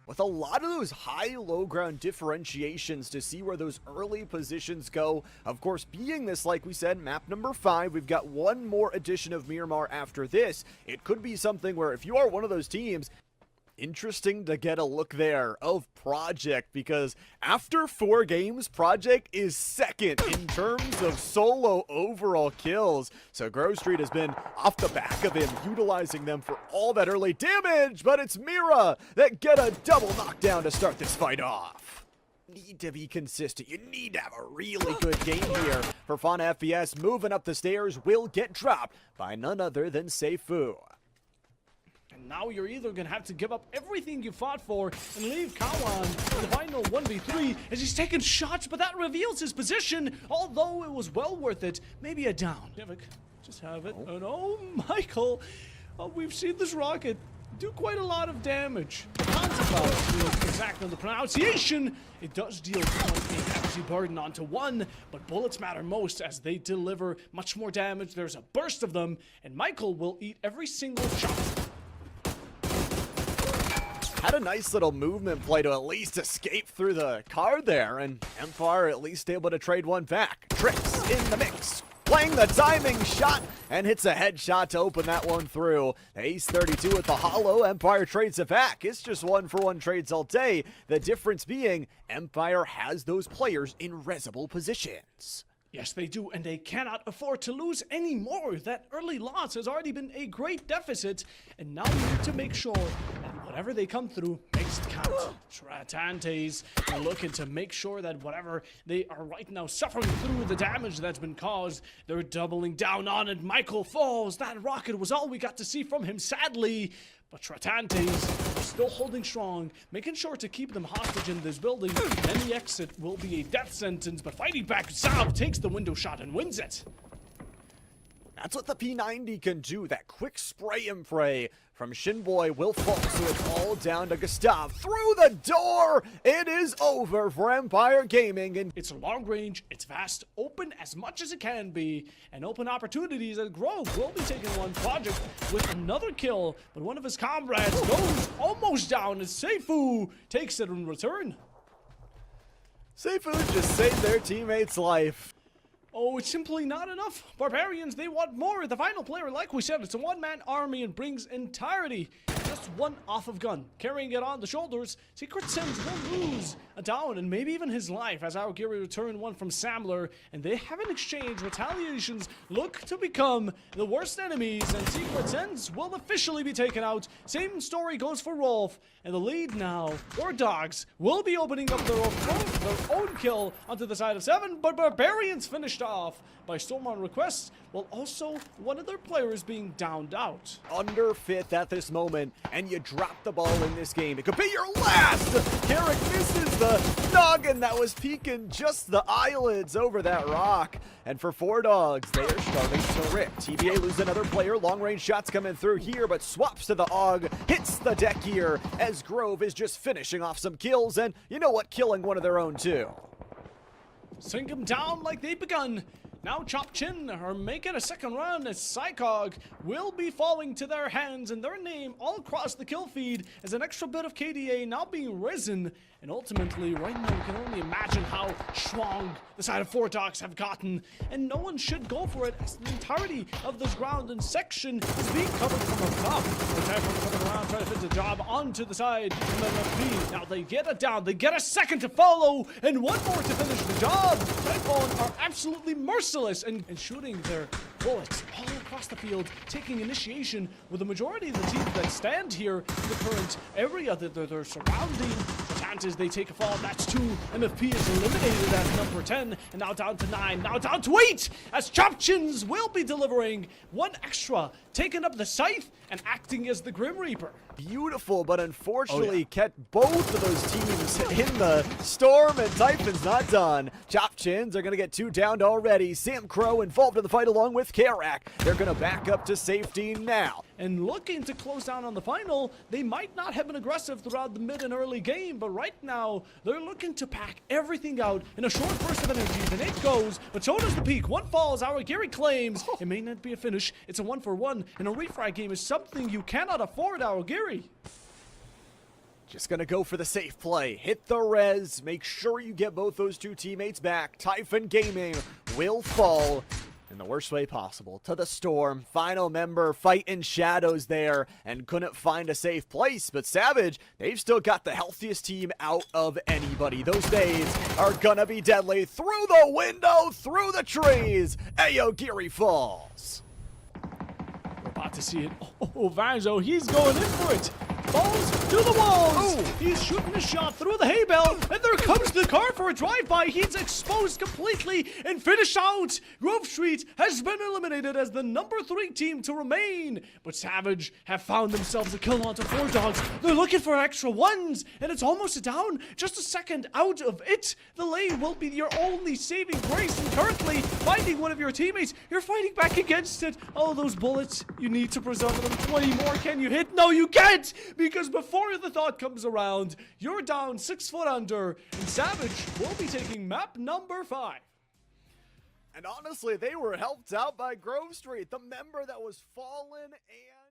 with a lot of those high-low ground differentiations to see where those early positions go. Of course, being this, like we said, map number 5, we've got one more edition of Miramar after this. It could be something where if you are one of those teams, interesting to get a look there of Project, because after 4 games, Project is second in terms of solo overall kills. So Grove Street has been off the back of him, utilizing them for all that early damage, but it's Mira that get a double knockdown to start this fight off. Need to be consistent. You need to have a really good game here for Fauna FPS. Moving up the stairs will get dropped by none other than Seifu. And now you're either going to have to give up everything you fought for and leave Kawan in the final 1v3 as he's taking shots, but that reveals his position, although it was well worth it. Maybe a down. Divik, just have it. Oh no, Michael. Oh, we've seen this rocket do quite a lot of damage. Exactly the pronunciation. It does deal quite a hefty burden onto one, but bullets matter most as they deliver much more damage. There's a burst of them, and Michael will eat every single shot. Had a nice little movement play to at least escape through the card there, and Empire at least able to trade one back. Tricks in the mix, playing the timing shot, and hits a headshot to open that one through. Ace 32 with the hollow, Empire trades it back. It's just 1-for-1 trades all day. The difference being, Empire has those players in resible positions. Yes, they do, and they cannot afford to lose any more. That early loss has already been a great deficit, and now we need to make sure that whatever they come through makes it count. Tratantes are looking to make sure that whatever they are right now suffering through the damage that's been caused, they're doubling down on it. Michael falls. That rocket was all we got to see from him, sadly. But Tratantes are still holding strong, making sure to keep them hostage in this building. And the exit will be a death sentence, but fighting back, Saab takes the window shot and wins it. That's what the P90 can do, that quick spray and pray from Shinboy will fall, so it's all down to Gustav. Through the door, it is over for Empire Gaming. And it's long range, it's vast, open as much as it can be, and open opportunities as Grove will be taking one. Project with another kill, but one of his comrades goes almost down as Seifu takes it in return. Seifu just saved their teammate's life. Oh, it's simply not enough. Barbarians, they want more. The final player, like we said, it's a one-man army and brings entirety. Just one off of gun. Carrying it on the shoulders, Secret Sins will lose a down and maybe even his life as Aogiri return one from Samler, and they have an exchange. Retaliations look to become the worst enemies, and Secret Sins will officially be taken out. Same story goes for Rolf, and the lead now, or Dogs, will be opening up their own kill onto the side of 7, but Barbarians finished off by Storm on request, while also one of their players being downed out. Under 5th at this moment, and you drop the ball in this game. It could be your last! Carrick misses the noggin that was peeking just the eyelids over that rock. And for 4 Dogs, they are starting to rip. TBA loses another player. Long-range shots coming through here, but swaps to the AUG, hits the deck here, as Grove is just finishing off some kills, and you know what? Killing one of their own too. Sink them down like they've begun. Now Chop Chin are making a second run as Psychog will be falling to their hands, and their name all across the kill feed as an extra bit of KDA now being risen. And ultimately, right now, you can only imagine how strong the side of 4 Dogs have gotten. And no one should go for it as the entirety of this ground and section is being covered from above. The Typhoon coming around, trying to fit the job onto the side. And then FP, now they get it down. They get a second to follow, and one more to finish the job. Typhoon are absolutely merciless and shooting their bullets all across the field, taking initiation with the majority of the teams that stand here in the current area that they're surrounding. Chances they take a fall. That's 2. MFP is eliminated as number 10, and now down to 9, now down to 8, as Chopchins will be delivering one extra, taking up the scythe and acting as the Grim Reaper. Beautiful, but unfortunately kept both of those teams in the storm, and Typhon's not done. Chop Chins are going to get 2 downed already. Sam Crow involved in the fight along with Karak. They're going to back up to safety now. And looking to close down on the final, they might not have been aggressive throughout the mid and early game, but right now, they're looking to pack everything out in a short burst of energy. The nade goes, but so does the peak. One falls, Aogiri claims. It may not be a finish. It's a 1-for-1, and a refrag game is something you cannot afford, Aogiri. Just gonna go for the safe play. Hit the res. Make sure you get both those two teammates back. Typhon Gaming will fall in the worst way possible to the Storm. Final member fighting shadows there and couldn't find a safe place. But Savage, they've still got the healthiest team out of anybody. Those days are gonna be deadly. Through the window, through the trees. Ayo, Geary falls. We're about to see it. Oh, Vanzo, he's going in for it. Falls to the walls. Ooh. He's shooting a shot through the hay bale, and there comes the car for a drive-by. He's exposed completely and finished out. Grove Street has been eliminated as the number 3 team to remain. But Savage have found themselves a kill onto 4 dogs. They're looking for extra ones, and it's almost a down. Just a second out of it. The lane will be your only saving grace, and currently finding one of your teammates. You're fighting back against it. Oh, those bullets. You need to preserve them. 20 more. Can you hit? No, you can't. Because before the thought comes around, you're down 6 foot under, and Savage will be taking map number 5. And honestly, they were helped out by Grove Street, the member that was fallen and